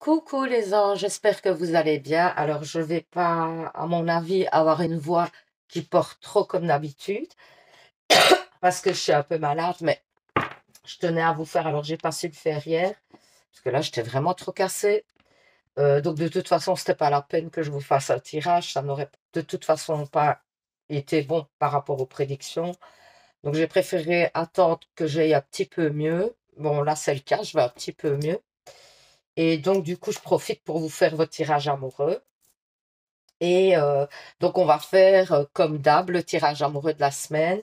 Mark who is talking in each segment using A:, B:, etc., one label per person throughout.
A: Coucou les anges, j'espère que vous allez bien. Alors, je vais pas, à mon avis, avoir une voix qui porte trop comme d'habitude parce que je suis un peu malade, mais je tenais à vous faire. Alors, j'ai pas su le faire hier parce que là, j'étais vraiment trop cassée. Donc, de toute façon, c'était pas la peine que je vous fasse un tirage. Ça n'aurait de toute façon pas été bon par rapport aux prédictions. Donc, j'ai préféré attendre que j'aille un petit peu mieux. Bon, là, c'est le cas, je vais un petit peu mieux. Et donc, du coup, je profite pour vous faire votre tirage amoureux. Et donc, on va faire, comme d'hab, le tirage amoureux de la semaine.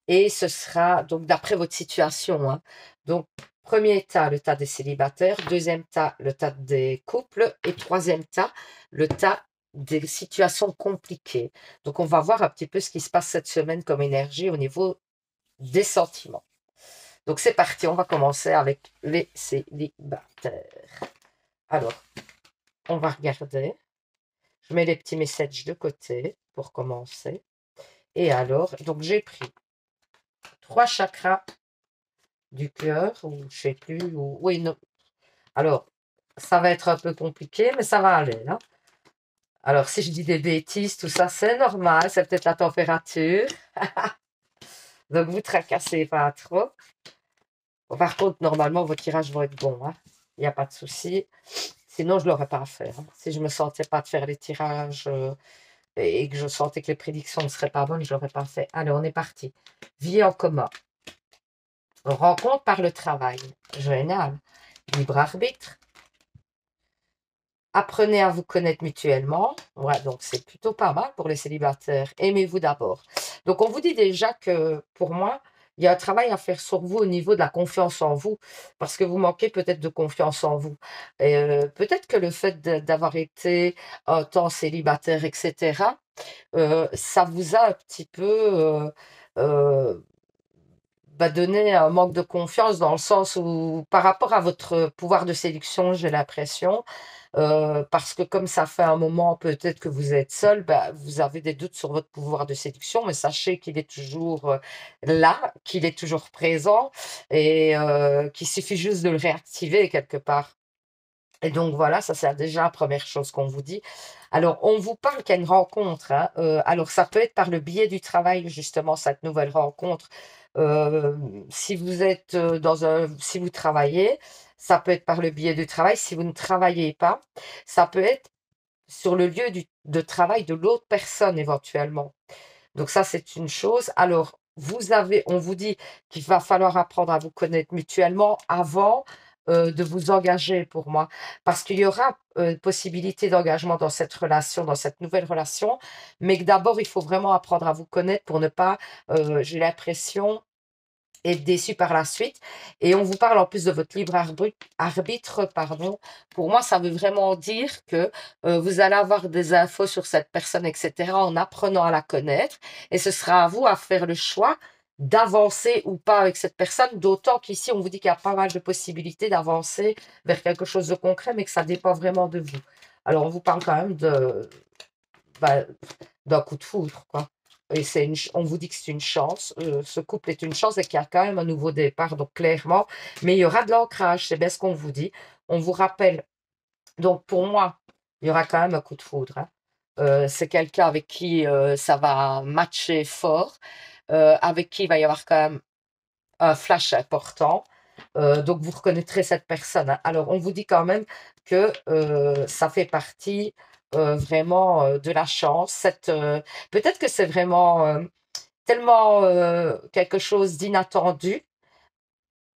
A: Et ce sera donc d'après votre situation, hein. Donc, premier tas, le tas des célibataires. Deuxième tas, le tas des couples. Et troisième tas, le tas des situations compliquées. Donc, on va voir un petit peu ce qui se passe cette semaine comme énergie au niveau des sentiments. Donc, c'est parti. On va commencer avec les célibataires. Alors, on va regarder. Je mets les petits messages de côté pour commencer. Et alors, donc j'ai pris trois chakras du cœur, ou je sais plus, ou oui, non. Alors, ça va être un peu compliqué, mais ça va aller, hein. Alors, si je dis des bêtises, tout ça, c'est normal, c'est peut-être la température. Donc, vous tracassez pas trop. Bon, par contre, normalement, vos tirages vont être bons, hein. Il n'y a pas de souci. Sinon, je ne l'aurais pas à faire, hein. Si je ne me sentais pas de faire les tirages et que je sentais que les prédictions ne seraient pas bonnes, je ne l'aurais pas fait. Allez, on est parti. Vie en commun. Rencontre par le travail. Génial. Libre arbitre. Apprenez à vous connaître mutuellement. Ouais, donc c'est plutôt pas mal pour les célibataires. Aimez-vous d'abord. Donc on vous dit déjà que pour moi, il y a un travail à faire sur vous au niveau de la confiance en vous, parce que vous manquez peut-être de confiance en vous. Et peut-être que le fait d'avoir été un temps célibataire, etc., ça vous a un petit peu euh, donner un manque de confiance dans le sens où, par rapport à votre pouvoir de séduction, j'ai l'impression, parce que comme ça fait un moment peut-être que vous êtes seul, vous avez des doutes sur votre pouvoir de séduction, mais sachez qu'il est toujours là, qu'il est toujours présent et qu'il suffit juste de le réactiver quelque part. Et donc voilà, ça c'est déjà la première chose qu'on vous dit. Alors, on vous parle qu'il y a une rencontre, hein. Alors, ça peut être par le biais du travail, justement, cette nouvelle rencontre. Euh, si vous êtes si vous travaillez, ça peut être par le biais du travail. Si vous ne travaillez pas, ça peut être sur le lieu de travail de l'autre personne éventuellement. Donc ça, c'est une chose. Alors, on vous dit qu'il va falloir apprendre à vous connaître mutuellement avant de vous engager pour moi. Parce qu'il y aura possibilité d'engagement dans cette relation, dans cette nouvelle relation, mais que d'abord, il faut vraiment apprendre à vous connaître pour ne pas, j'ai l'impression, être déçu par la suite. Et on vous parle en plus de votre libre arbitre, pardon. Pour moi, ça veut vraiment dire que vous allez avoir des infos sur cette personne, etc., en apprenant à la connaître. Et ce sera à vous à faire le choix d'avancer ou pas avec cette personne, d'autant qu'ici, on vous dit qu'il y a pas mal de possibilités d'avancer vers quelque chose de concret, mais que ça dépend vraiment de vous. Alors, on vous parle quand même bah, d'un coup de foudre, quoi. Et on vous dit que c'est une chance, ce couple est une chance et qu'il y a quand même un nouveau départ, donc clairement, mais il y aura de l'ancrage, c'est bien ce qu'on vous dit. On vous rappelle, donc pour moi, il y aura quand même un coup de foudre, hein. C'est quelqu'un avec qui ça va matcher fort, avec qui il va y avoir quand même un flash important. Donc vous reconnaîtrez cette personne, hein. Alors on vous dit quand même que ça fait partie vraiment de la chance. Peut-être que c'est vraiment tellement quelque chose d'inattendu.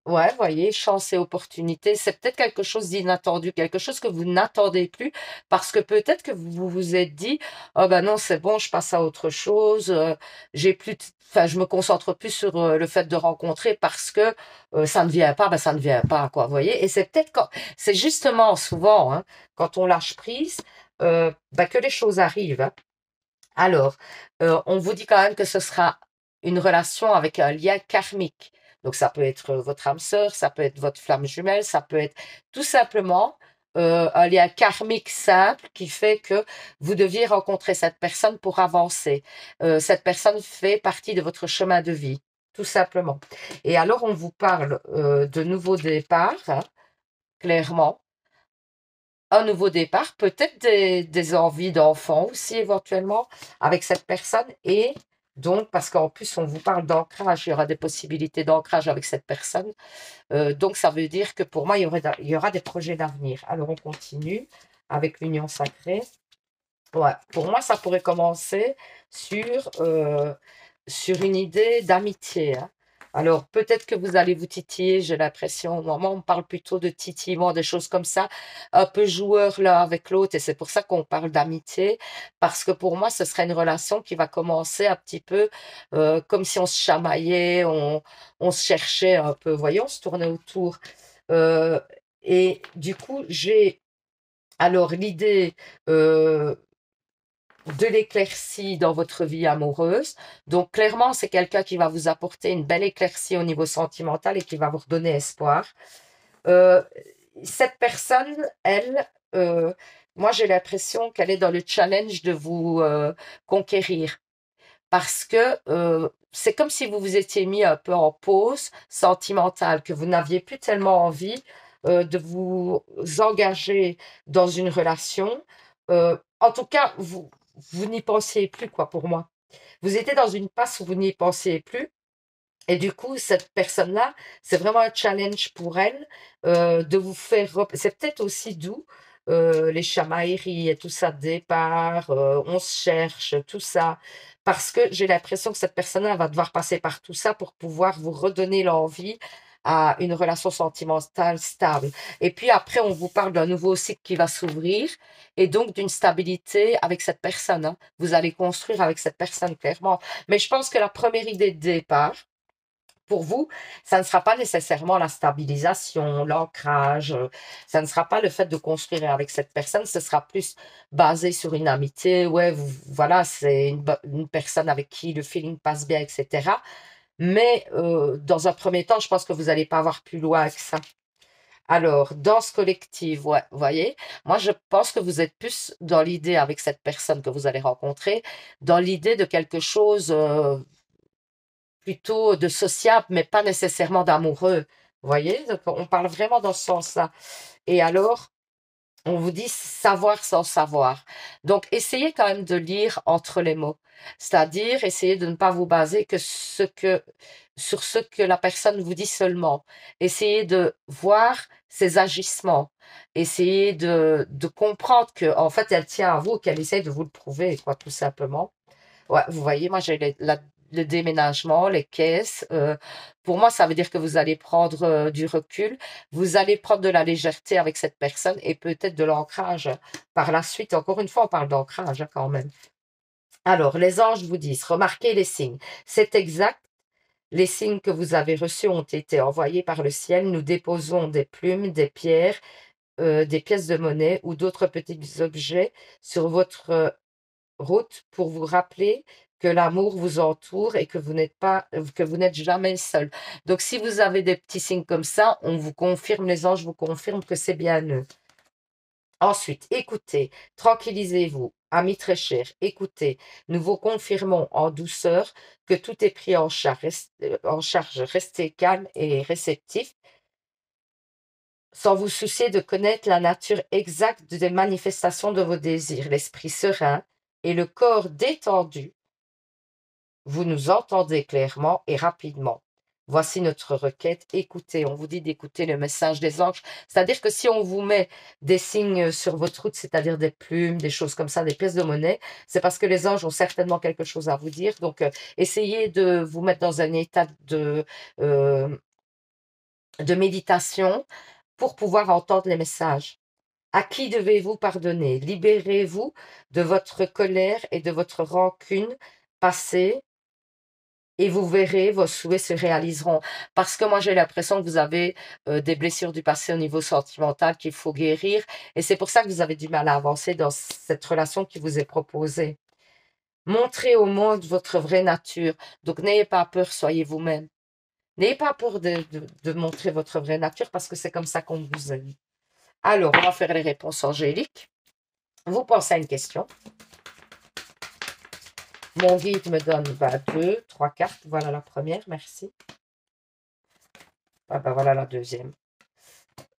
A: Ouais, voyez, chance et opportunité, c'est peut-être quelque chose d'inattendu, quelque chose que vous n'attendez plus, parce que peut-être que vous vous êtes dit, oh ben non, c'est bon, je passe à autre chose, j'ai plus, enfin, je me concentre plus sur le fait de rencontrer parce que ça ne vient pas, ben ça ne vient pas, quoi, vous voyez. Et c'est peut-être c'est justement souvent, hein, quand on lâche prise, que les choses arrivent, hein. Alors, on vous dit quand même que ce sera une relation avec un lien karmique. Donc, ça peut être votre âme sœur, ça peut être votre flamme jumelle, ça peut être tout simplement un lien karmique simple qui fait que vous deviez rencontrer cette personne pour avancer. Cette personne fait partie de votre chemin de vie, tout simplement. Et alors, on vous parle de nouveaux départs, hein, clairement. un nouveau départ, peut-être des envies d'enfant aussi éventuellement avec cette personne. Et donc, parce qu'en plus, on vous parle d'ancrage, il y aura des possibilités d'ancrage avec cette personne. Donc, ça veut dire que pour moi, il y aura des projets d'avenir. Alors, on continue avec l'union sacrée. Ouais, pour moi, ça pourrait commencer sur, sur une idée d'amitié, hein. Alors, peut-être que vous allez vous titiller, j'ai l'impression. Moi, on parle plutôt de titillement, des choses comme ça, un peu joueur l'un avec l'autre, et c'est pour ça qu'on parle d'amitié, parce que pour moi, ce serait une relation qui va commencer un petit peu comme si on se chamaillait, on se cherchait un peu, voyez, on se tournait autour. Euh, et du coup, j'ai alors l'idée de l'éclaircie dans votre vie amoureuse. Donc, clairement, c'est quelqu'un qui va vous apporter une belle éclaircie au niveau sentimental et qui va vous redonner espoir. Euh, cette personne, elle, moi, j'ai l'impression qu'elle est dans le challenge de vous conquérir. Parce que c'est comme si vous vous étiez mis un peu en pause sentimentale, que vous n'aviez plus tellement envie de vous engager dans une relation. En tout cas, vous n'y pensiez plus, quoi, pour moi. Vous étiez dans une passe où vous n'y pensiez plus. Et du coup, cette personne-là, c'est vraiment un challenge pour elle de vous faire... C'est peut-être aussi d'où les chamailleries et tout ça, départ, on se cherche, tout ça. Parce que j'ai l'impression que cette personne-là va devoir passer par tout ça pour pouvoir vous redonner l'envie à une relation sentimentale stable. Et puis après, on vous parle d'un nouveau cycle qui va s'ouvrir et donc d'une stabilité avec cette personne, hein. Vous allez construire avec cette personne, clairement. Mais je pense que la première idée de départ, pour vous, ça ne sera pas nécessairement la stabilisation, l'ancrage, ça ne sera pas le fait de construire avec cette personne, ce sera plus basé sur une amitié, ouais, voilà, c'est une personne avec qui le feeling passe bien, etc. Mais dans un premier temps, je pense que vous n'allez pas avoir plus loin que ça. Alors, danse collective, ouais, vous voyez, moi je pense que vous êtes plus dans l'idée avec cette personne que vous allez rencontrer, dans l'idée de quelque chose plutôt de sociable, mais pas nécessairement d'amoureux. Vous voyez? Donc, on parle vraiment dans ce sens-là. Et alors, on vous dit savoir sans savoir. Donc, essayez quand même de lire entre les mots. C'est-à-dire, essayez de ne pas vous baser sur ce que la personne vous dit seulement. Essayez de voir ses agissements. Essayez de comprendre que, en fait, elle tient à vous, qu'elle essaie de vous le prouver, quoi, tout simplement. Ouais, vous voyez, moi j'ai le déménagement, les caisses. Pour moi, ça veut dire que vous allez prendre du recul, vous allez prendre de la légèreté avec cette personne et peut-être de l'ancrage par la suite. Encore une fois, on parle d'ancrage hein, quand même. Alors, les anges vous disent, remarquez les signes. C'est exact. Les signes que vous avez reçus ont été envoyés par le ciel. Nous déposons des plumes, des pierres, des pièces de monnaie ou d'autres petits objets sur votre route pour vous rappeler que l'amour vous entoure et que vous n'êtes jamais seul. Donc, si vous avez des petits signes comme ça, on vous confirme, les anges vous confirment que c'est bien eux. Ensuite, écoutez, tranquillisez-vous, amis très chers, écoutez, nous vous confirmons en douceur que tout est pris en charge. Restez calme et réceptif, sans vous soucier de connaître la nature exacte des manifestations de vos désirs, l'esprit serein et le corps détendu. Vous nous entendez clairement et rapidement. Voici notre requête. Écoutez, on vous dit d'écouter le message des anges. C'est-à-dire que si on vous met des signes sur votre route, c'est-à-dire des plumes, des choses comme ça, des pièces de monnaie, c'est parce que les anges ont certainement quelque chose à vous dire. Donc, essayez de vous mettre dans un état euh, de méditation pour pouvoir entendre les messages. À qui devez-vous pardonner? Libérez-vous de votre colère et de votre rancune passée et vous verrez, vos souhaits se réaliseront. Parce que moi, j'ai l'impression que vous avez des blessures du passé au niveau sentimental qu'il faut guérir. Et c'est pour ça que vous avez du mal à avancer dans cette relation qui vous est proposée. Montrez au monde votre vraie nature. Donc, n'ayez pas peur, soyez vous-même. N'ayez pas peur de montrer votre vraie nature parce que c'est comme ça qu'on vous aime. Alors, on va faire les réponses angéliques. Vous pensez à une question. Mon guide me donne 2, 3 cartes. Voilà la première, merci. Ah ben voilà la deuxième.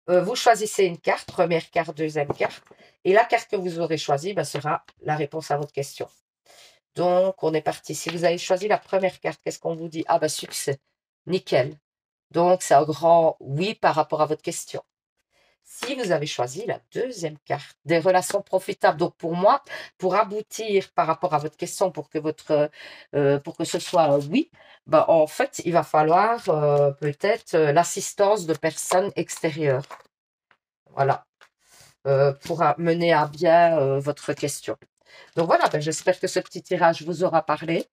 A: Vous choisissez une carte, première carte, deuxième carte, et la carte que vous aurez choisie ben, sera la réponse à votre question. Donc, on est parti. Si vous avez choisi la première carte, qu'est-ce qu'on vous dit? Ah, bah, succès. Nickel. Donc, c'est un grand oui par rapport à votre question. Si vous avez choisi la deuxième carte, des relations profitables. Donc, pour moi, pour aboutir par rapport à votre question, pour que ce soit un oui, bah, en fait, il va falloir peut-être l'assistance de personnes extérieures. Voilà. Pour mener à bien votre question. Donc voilà, ben, j'espère que ce petit tirage vous aura parlé,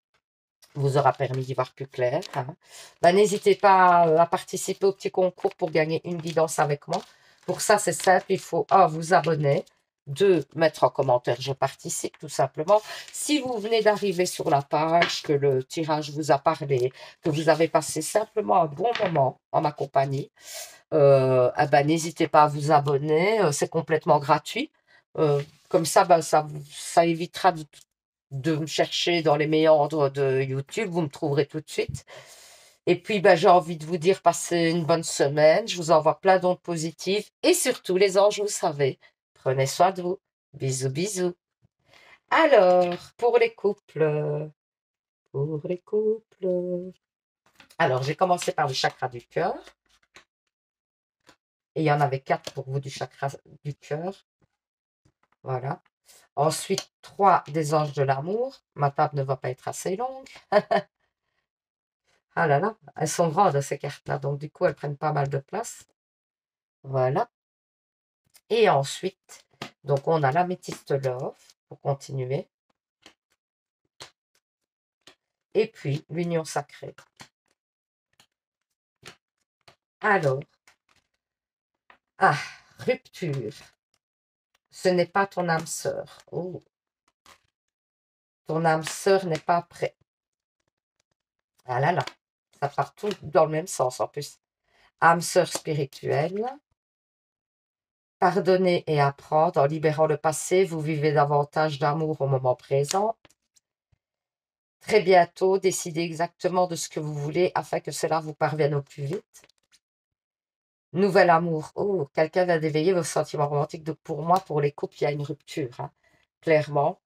A: vous aura permis d'y voir plus clair, hein. Ben, n'hésitez pas à participer au petit concours pour gagner une guidance avec moi. Pour ça, c'est simple, il faut vous abonner, 2, mettre en commentaire je participe tout simplement. Si vous venez d'arriver sur la page, que le tirage vous a parlé, que vous avez passé simplement un bon moment en ma compagnie, ah ben, n'hésitez pas à vous abonner, c'est complètement gratuit. Comme ça, ben, ça évitera de me chercher dans les méandres de YouTube, vous me trouverez tout de suite. Et puis, ben, j'ai envie de vous dire, passez une bonne semaine, je vous envoie plein d'ondes positives, et surtout, les anges, vous savez, prenez soin de vous. Bisous, bisous. Alors, pour les couples, alors, j'ai commencé par le chakra du cœur. Et il y en avait 4 pour vous du chakra du cœur. Voilà. Ensuite, 3 des anges de l'amour. Ma table ne va pas être assez longue. Ah là là, elles sont grandes ces cartes-là, donc du coup, elles prennent pas mal de place. Voilà. Et ensuite, donc on a l'améthyste love pour continuer. Et puis, l'union sacrée. Alors, rupture. Ce n'est pas ton âme sœur. Oh, ton âme sœur n'est pas prête. Ah là là, ça part tout dans le même sens en plus. Âme sœur spirituelle. Pardonner et apprendre. En libérant le passé, vous vivez davantage d'amour au moment présent. Très bientôt, décidez exactement de ce que vous voulez afin que cela vous parvienne au plus vite. Nouvel amour. Oh, quelqu'un vient d'éveiller vos sentiments romantiques. Donc pour moi, pour les couples, il y a une rupture, hein, clairement.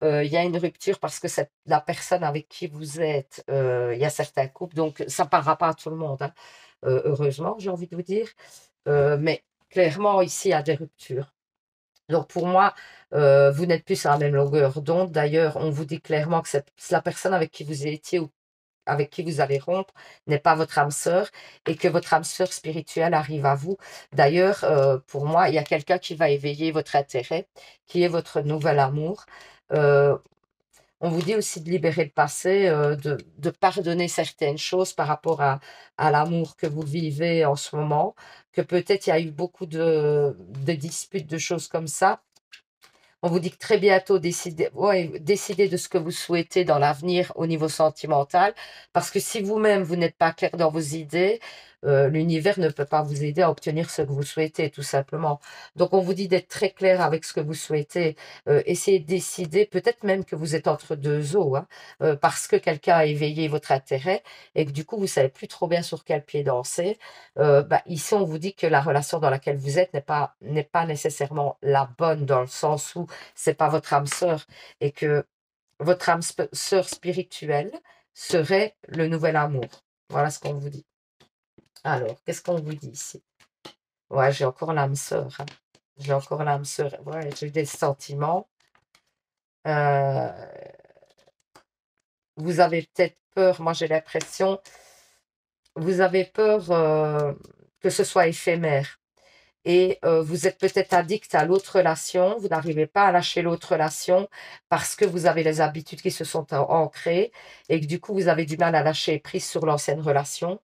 A: Il y a une rupture parce que la personne avec qui vous êtes, il y a certains couples, donc ça ne parlera pas à tout le monde, hein, heureusement, j'ai envie de vous dire. Mais clairement, ici, il y a des ruptures. Donc pour moi, vous n'êtes plus sur la même longueur d'onde. D'ailleurs, on vous dit clairement que c'est la personne avec qui vous étiez ou avec qui vous allez rompre n'est pas votre âme sœur et que votre âme sœur spirituelle arrive à vous. D'ailleurs, pour moi, il y a quelqu'un qui va éveiller votre intérêt, qui est votre nouvel amour. Euh, on vous dit aussi de libérer le passé, de pardonner certaines choses par rapport à l'amour que vous vivez en ce moment, que peut-être il y a eu beaucoup de disputes, de choses comme ça. On vous dit que très bientôt, décidez de ce que vous souhaitez dans l'avenir au niveau sentimental, parce que si vous-même, vous n'êtes pas clair dans vos idées, l'univers ne peut pas vous aider à obtenir ce que vous souhaitez, tout simplement. Donc, on vous dit d'être très clair avec ce que vous souhaitez. Essayez de décider, peut-être même que vous êtes entre deux eaux, hein, parce que quelqu'un a éveillé votre intérêt et que du coup, vous savez plus trop bien sur quel pied danser. Bah, ici, on vous dit que la relation dans laquelle vous êtes n'est pas nécessairement la bonne dans le sens où c'est pas votre âme sœur et que votre âme sœur spirituelle serait le nouvel amour. Voilà ce qu'on vous dit. Alors, qu'est-ce qu'on vous dit ici? Ouais, j'ai encore l'âme sœur, hein. J'ai encore l'âme sœur. Ouais, j'ai des sentiments. Euh, vous avez peut-être peur, moi j'ai l'impression, vous avez peur que ce soit éphémère. Et vous êtes peut-être addict à l'autre relation, vous n'arrivez pas à lâcher l'autre relation parce que vous avez les habitudes qui se sont ancrées et que du coup vous avez du mal à lâcher prise sur l'ancienne relation.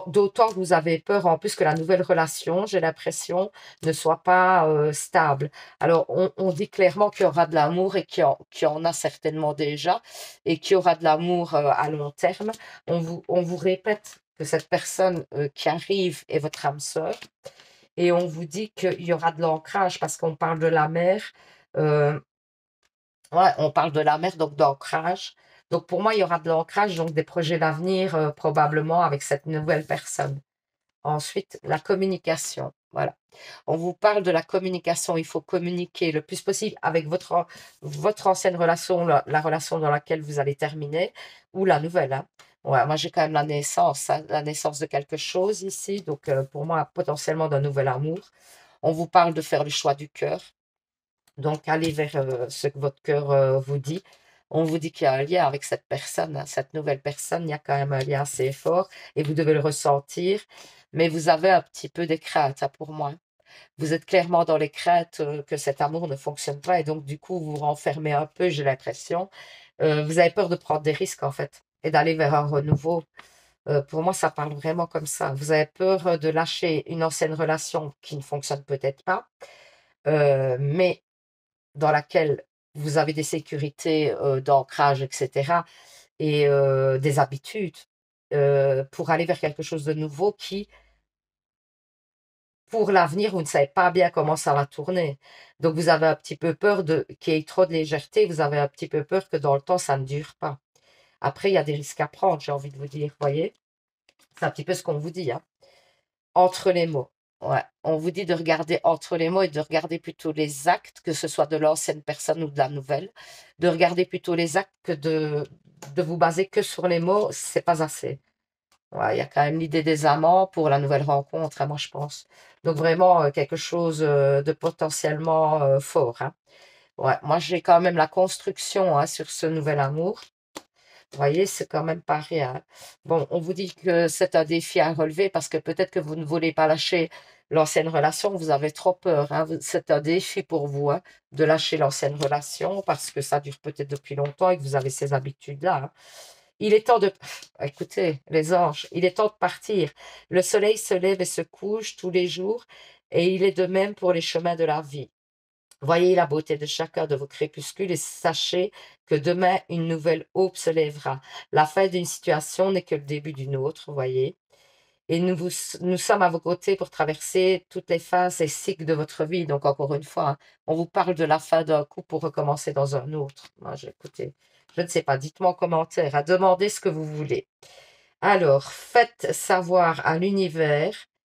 A: D'autant que vous avez peur en plus que la nouvelle relation, j'ai l'impression, ne soit pas stable. Alors on dit clairement qu'il y aura de l'amour et qu'il y en a certainement déjà et qu'il y aura de l'amour à long terme. On vous répète que cette personne qui arrive est votre âme sœur et on vous dit qu'il y aura de l'ancrage parce qu'on parle de la mer. euh, ouais, on parle de la mer, donc d'ancrage. Donc pour moi, il y aura de l'ancrage, donc des projets d'avenir probablement avec cette nouvelle personne. Ensuite, la communication. Voilà. On vous parle de la communication. Il faut communiquer le plus possible avec votre ancienne relation, la relation dans laquelle vous allez terminer, ou la nouvelle, hein. Ouais, moi, j'ai quand même la naissance, hein, la naissance de quelque chose ici. Donc, pour moi, potentiellement d'un nouvel amour. On vous parle de faire le choix du cœur. Donc, allez vers ce que votre cœur vous dit. On vous dit qu'il y a un lien avec cette personne, hein, cette nouvelle personne. Il y a quand même un lien assez fort et vous devez le ressentir. Mais vous avez un petit peu des craintes, hein, pour moi. Vous êtes clairement dans les craintes que cet amour ne fonctionne pas et donc, du coup, vous vous renfermez un peu, j'ai l'impression. Vous avez peur de prendre des risques, en fait, et d'aller vers un renouveau. Pour moi, ça parle vraiment comme ça. Vous avez peur de lâcher une ancienne relation qui ne fonctionne peut-être pas, mais dans laquelle vous avez des sécurités d'ancrage, etc., et des habitudes pour aller vers quelque chose de nouveau qui, pour l'avenir, vous ne savez pas bien comment ça va tourner. Donc, vous avez un petit peu peur qu'il y ait trop de légèreté, vous avez un petit peu peur que dans le temps, ça ne dure pas. Après, il y a des risques à prendre, j'ai envie de vous dire, voyez. C'est un petit peu ce qu'on vous dit, hein. Entre les mots. Ouais. On vous dit de regarder entre les mots et de regarder plutôt les actes, que ce soit de l'ancienne personne ou de la nouvelle. De regarder plutôt les actes que de vous baser que sur les mots, c'est pas assez. Ouais, il y a quand même l'idée des amants pour la nouvelle rencontre, hein, moi je pense. Donc vraiment quelque chose de potentiellement fort, hein. Ouais, moi j'ai quand même la construction, hein, sur ce nouvel amour. Vous voyez, c'est quand même pas rien. Bon, on vous dit que c'est un défi à relever parce que peut-être que vous ne voulez pas lâcher l'ancienne relation, vous avez trop peur, hein. C'est un défi pour vous, hein, de lâcher l'ancienne relation parce que ça dure peut-être depuis longtemps et que vous avez ces habitudes-là, hein. Il est temps de... Écoutez, les anges, il est temps de partir. Le soleil se lève et se couche tous les jours et il est de même pour les chemins de la vie. Voyez la beauté de chacun de vos crépuscules et sachez que demain, une nouvelle aube se lèvera. La fin d'une situation n'est que le début d'une autre, voyez. Et nous sommes à vos côtés pour traverser toutes les phases et cycles de votre vie. Donc, encore une fois, hein, on vous parle de la fin d'un coup pour recommencer dans un autre. Moi, écoutez, je ne sais pas, dites-moi en commentaire, à demander ce que vous voulez. Alors, faites savoir à l'univers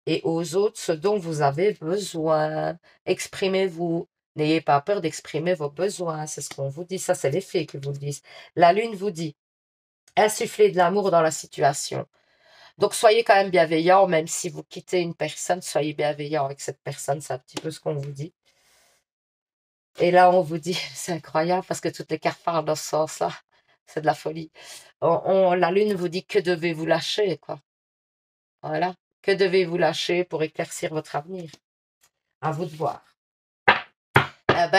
A: et aux autres ce dont vous avez besoin. Exprimez-vous. N'ayez pas peur d'exprimer vos besoins. C'est ce qu'on vous dit. Ça, c'est les fées qui vous le disent. La lune vous dit, insufflez de l'amour dans la situation. Donc, soyez quand même bienveillant, même si vous quittez une personne, soyez bienveillant avec cette personne. C'est un petit peu ce qu'on vous dit. Et là, on vous dit, c'est incroyable parce que toutes les cartes parlent dans ce sens-là. C'est de la folie. La lune vous dit que devez-vous lâcher, quoi. Voilà. Que devez-vous lâcher pour éclaircir votre avenir? À vous de voir.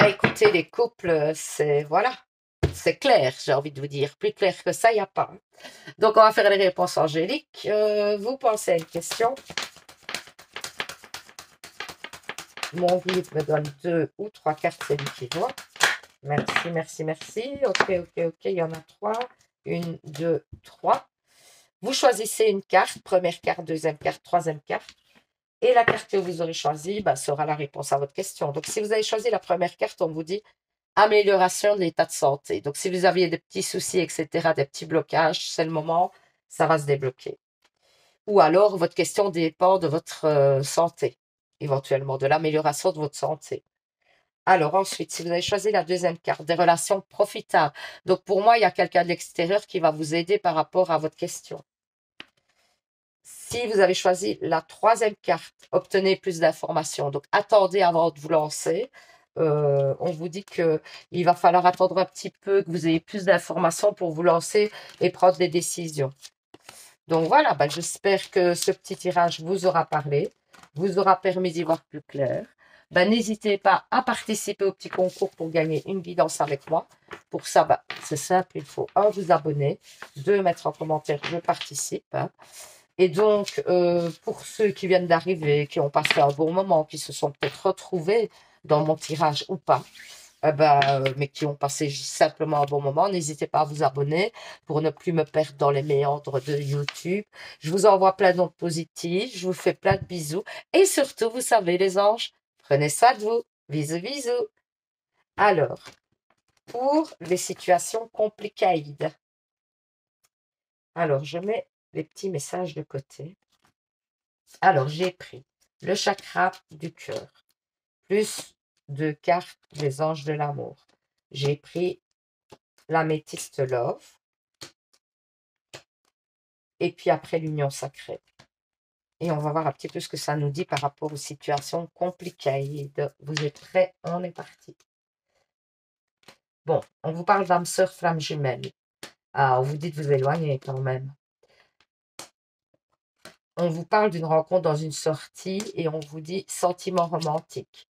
A: Écoutez, les couples, c'est voilà, c'est clair, j'ai envie de vous dire. Plus clair que ça, il n'y a pas. Donc, on va faire les réponses angéliques. Vous pensez à une question? Mon guide me donne 2 ou 3 cartes, c'est lui qui voit. Merci, merci, merci. Ok, ok, ok, il y en a 3. 1, 2, 3. Vous choisissez une carte, première carte, deuxième carte, troisième carte. Et la carte que vous aurez choisie sera la réponse à votre question. Donc, si vous avez choisi la première carte, on vous dit amélioration de l'état de santé. Donc, si vous aviez des petits soucis, etc., des petits blocages, c'est le moment, ça va se débloquer. Ou alors, votre question dépend de votre santé, éventuellement, de l'amélioration de votre santé. Alors ensuite, si vous avez choisi la deuxième carte, des relations profitables. Donc, pour moi, il y a quelqu'un de l'extérieur qui va vous aider par rapport à votre question. Si vous avez choisi la troisième carte, obtenez plus d'informations. Donc, attendez avant de vous lancer. On vous dit qu'il va falloir attendre un petit peu, que vous ayez plus d'informations pour vous lancer et prendre des décisions. Donc, voilà, j'espère que ce petit tirage vous aura parlé, vous aura permis d'y voir plus clair. N'hésitez pas à participer au petit concours pour gagner une guidance avec moi. Pour ça, c'est simple, il faut 1, vous abonner, 2, mettre en commentaire « Je participe ». Et donc, pour ceux qui viennent d'arriver, qui ont passé un bon moment, qui se sont peut-être retrouvés dans mon tirage ou pas, mais qui ont passé simplement un bon moment, n'hésitez pas à vous abonner pour ne plus me perdre dans les méandres de YouTube. Je vous envoie plein d'ondes positives, je vous fais plein de bisous. Et surtout, vous savez les anges, prenez soin de vous. Bisous, bisous. Alors, pour les situations compliquées, alors je mets les petits messages de côté. Alors, j'ai pris le chakra du cœur, plus 2 cartes des anges de l'amour. J'ai pris l'améthyste love, et puis après l'union sacrée. Et on va voir un petit peu ce que ça nous dit par rapport aux situations compliquées. Vous êtes prêts? On est parti. Bon, on vous parle d'âme sœur, flamme jumelle. Ah, on vous dit de vous éloigner quand même. On vous parle d'une rencontre dans une sortie et on vous dit sentiment romantique.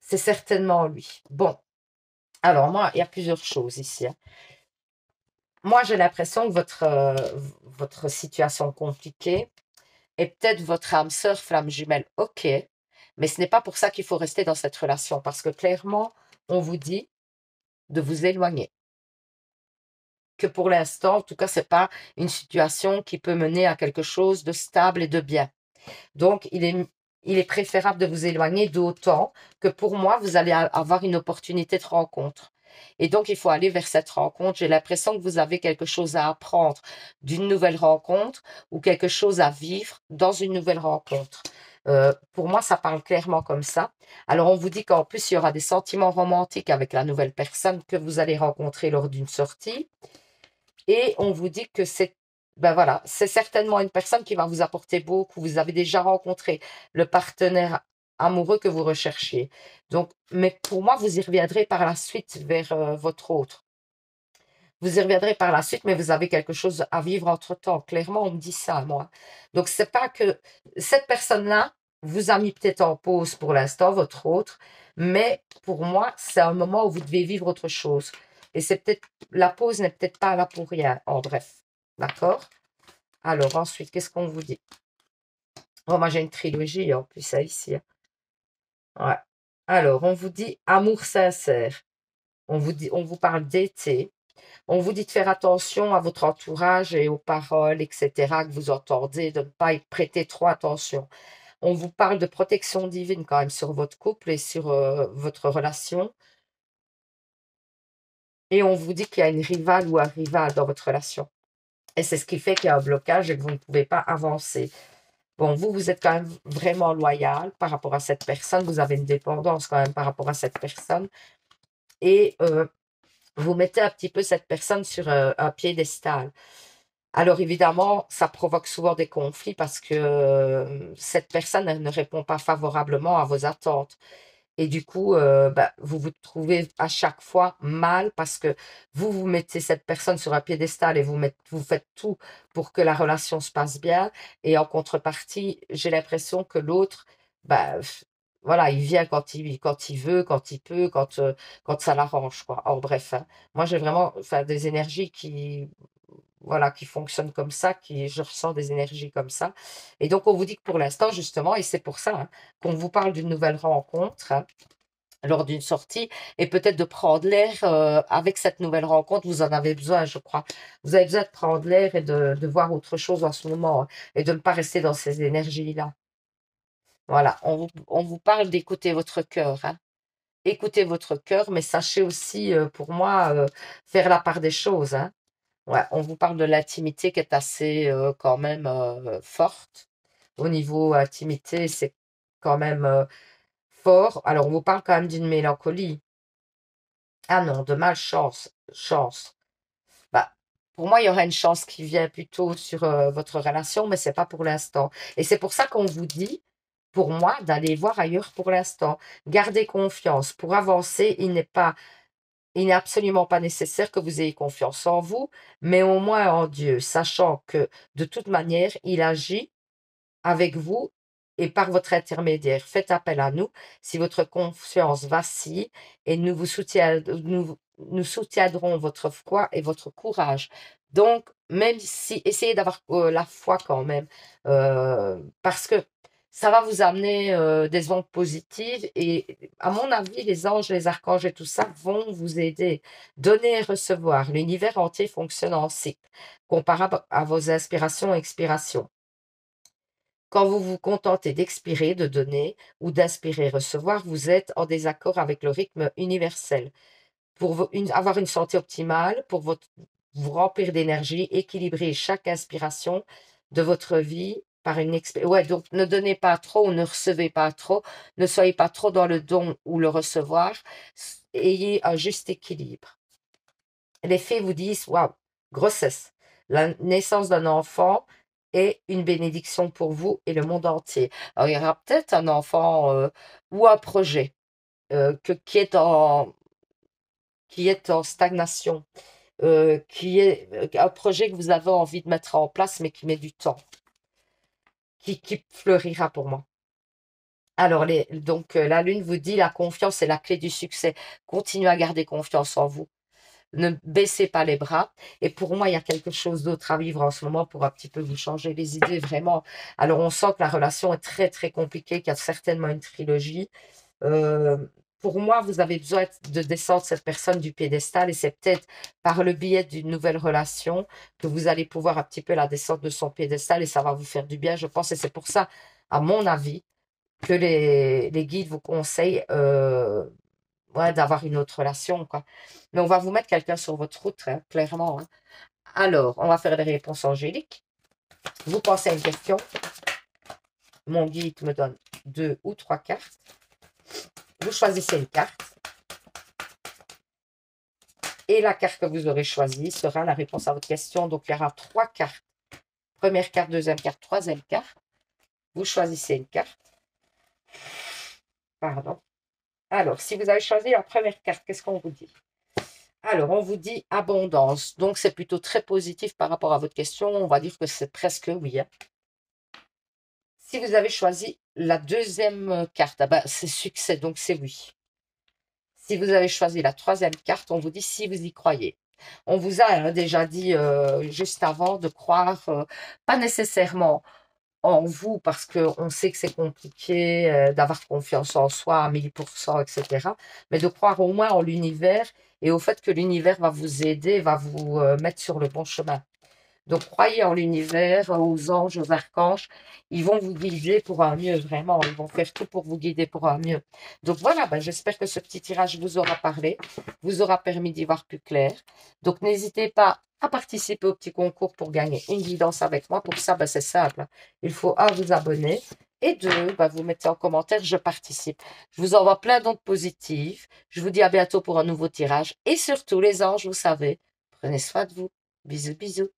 A: C'est certainement lui. Bon, alors moi, il y a plusieurs choses ici, hein. Moi, j'ai l'impression que votre situation compliquée est peut-être votre âme sœur, flamme jumelle, ok, mais ce n'est pas pour ça qu'il faut rester dans cette relation, parce que clairement, on vous dit de vous éloigner. Que pour l'instant, en tout cas, c'est pas une situation qui peut mener à quelque chose de stable et de bien. Donc, il est préférable de vous éloigner, d'autant que pour moi, vous allez avoir une opportunité de rencontre. Et donc, il faut aller vers cette rencontre. J'ai l'impression que vous avez quelque chose à apprendre d'une nouvelle rencontre ou quelque chose à vivre dans une nouvelle rencontre. Pour moi, ça parle clairement comme ça. Alors, on vous dit qu'en plus, il y aura des sentiments romantiques avec la nouvelle personne que vous allez rencontrer lors d'une sortie. Et on vous dit que ben voilà, c'est certainement une personne qui va vous apporter beaucoup. Vous avez déjà rencontré le partenaire amoureux que vous recherchiez. Donc, mais pour moi, vous y reviendrez par la suite vers votre autre. Vous y reviendrez par la suite, mais vous avez quelque chose à vivre entre-temps. Clairement, on me dit ça, moi. Donc, c'est pas que cette personne-là vous a mis peut-être en pause pour l'instant, votre autre, mais pour moi, c'est un moment où vous devez vivre autre chose. Et c'est peut-être, la pause n'est peut-être pas là pour rien, en bref. D'accord? Alors, ensuite, qu'est-ce qu'on vous dit? Oh, moi, j'ai une trilogie, en plus, ça, ici, hein. Ouais. Alors, on vous dit amour sincère. On vous parle d'été. On vous dit de faire attention à votre entourage et aux paroles, etc., que vous entendez, de ne pas y prêter trop attention. On vous parle de protection divine quand même sur votre couple et sur votre relation. Et on vous dit qu'il y a une rivale ou un rival dans votre relation. Et c'est ce qui fait qu'il y a un blocage et que vous ne pouvez pas avancer. Bon, vous êtes quand même vraiment loyal par rapport à cette personne. Vous avez une dépendance quand même par rapport à cette personne. Et vous mettez un petit peu cette personne sur un piédestal. Alors évidemment, ça provoque souvent des conflits parce que cette personne elle ne répond pas favorablement à vos attentes. Et du coup, bah, vous vous trouvez à chaque fois mal parce que vous mettez cette personne sur un piédestal et vous faites tout pour que la relation se passe bien. Et en contrepartie, j'ai l'impression que l'autre, bah, voilà, il vient quand il veut, quand il peut, quand ça l'arrange, quoi. En bref, hein. Moi, j'ai vraiment, enfin, des énergies qui, voilà, qui fonctionnent comme ça, je ressens des énergies comme ça. Et donc, on vous dit que pour l'instant, justement, et c'est pour ça, hein, qu'on vous parle d'une nouvelle rencontre, hein, lors d'une sortie, et peut-être de prendre l'air avec cette nouvelle rencontre. Vous en avez besoin, je crois. Vous avez besoin de prendre l'air et de voir autre chose en ce moment, hein, et de ne pas rester dans ces énergies-là. Voilà, on vous parle d'écouter votre cœur, hein. Écoutez votre cœur, mais sachez aussi, pour moi, faire la part des choses, hein. Ouais, on vous parle de l'intimité qui est assez quand même forte. Au niveau intimité, c'est quand même fort. Alors, on vous parle quand même d'une mélancolie. Ah non, de malchance, chance. Bah, pour moi, il y aurait une chance qui vient plutôt sur votre relation, mais c'est pas pour l'instant. Et c'est pour ça qu'on vous dit, pour moi, d'aller voir ailleurs pour l'instant. Gardez confiance. Pour avancer, il n'est absolument pas nécessaire que vous ayez confiance en vous, mais au moins en Dieu, sachant que de toute manière, il agit avec vous et par votre intermédiaire. Faites appel à nous si votre confiance vacille et nous soutiendrons votre foi et votre courage. Donc, même si, essayez d'avoir la foi quand même, parce que ça va vous amener des ondes positives et à mon avis, les anges, les archanges et tout ça vont vous aider. Donner et recevoir. L'univers entier fonctionne en cycle, comparable à vos inspirations et expirations. Quand vous vous contentez d'expirer, de donner ou d'inspirer, recevoir, vous êtes en désaccord avec le rythme universel. Pour avoir une santé optimale, pour vous remplir d'énergie, équilibrer chaque inspiration de votre vie par une ouais, donc ne donnez pas trop ou ne recevez pas trop. Ne soyez pas trop dans le don ou le recevoir. Ayez un juste équilibre. Les fées vous disent, waouh, grossesse, la naissance d'un enfant est une bénédiction pour vous et le monde entier. Alors, il y aura peut-être un enfant ou un projet qui est en stagnation, qui est un projet que vous avez envie de mettre en place, mais qui met du temps, qui fleurira pour moi. Alors, donc, la lune vous dit la confiance est la clé du succès. Continuez à garder confiance en vous. Ne baissez pas les bras. Et pour moi, il y a quelque chose d'autre à vivre en ce moment pour un petit peu vous changer les idées, vraiment. Alors, on sent que la relation est très, très compliquée, qu'il y a certainement une trilogie. Euh, pour moi, vous avez besoin de descendre cette personne du piédestal et c'est peut-être par le biais d'une nouvelle relation que vous allez pouvoir un petit peu la descendre de son piédestal et ça va vous faire du bien, je pense. Et c'est pour ça, à mon avis, que les guides vous conseillent ouais, d'avoir une autre relation, quoi. Mais on va vous mettre quelqu'un sur votre route, hein, clairement, hein. Alors, on va faire des réponses angéliques. Vous pensez à une question. Mon guide me donne 2 ou 3 cartes. Vous choisissez une carte. Et la carte que vous aurez choisie sera la réponse à votre question. Donc, il y aura 3 cartes. Première carte, deuxième carte, troisième carte. Vous choisissez une carte. Pardon. Alors, si vous avez choisi la première carte, qu'est-ce qu'on vous dit? Alors, on vous dit abondance. Donc, c'est plutôt très positif par rapport à votre question. On va dire que c'est presque oui, hein. Si vous avez choisi la deuxième carte, ah ben, c'est succès, donc c'est oui. Si vous avez choisi la troisième carte, on vous dit si vous y croyez. On vous a déjà dit juste avant de croire, pas nécessairement en vous, parce qu'on sait que c'est compliqué d'avoir confiance en soi à 1000%, etc. Mais de croire au moins en l'univers et au fait que l'univers va vous aider, va vous mettre sur le bon chemin. Donc, croyez en l'univers, aux anges, aux archanges. Ils vont vous guider pour un mieux, vraiment. Ils vont faire tout pour vous guider pour un mieux. Donc, voilà, ben, j'espère que ce petit tirage vous aura parlé, vous aura permis d'y voir plus clair. Donc, n'hésitez pas à participer au petit concours pour gagner une guidance avec moi. Pour ça, ben, c'est simple. Il faut, un, vous abonner. Et deux, ben, vous mettez en commentaire, je participe. Je vous envoie plein d'ondes positives. Je vous dis à bientôt pour un nouveau tirage. Et surtout, les anges, vous savez, prenez soin de vous. Bisous, bisous.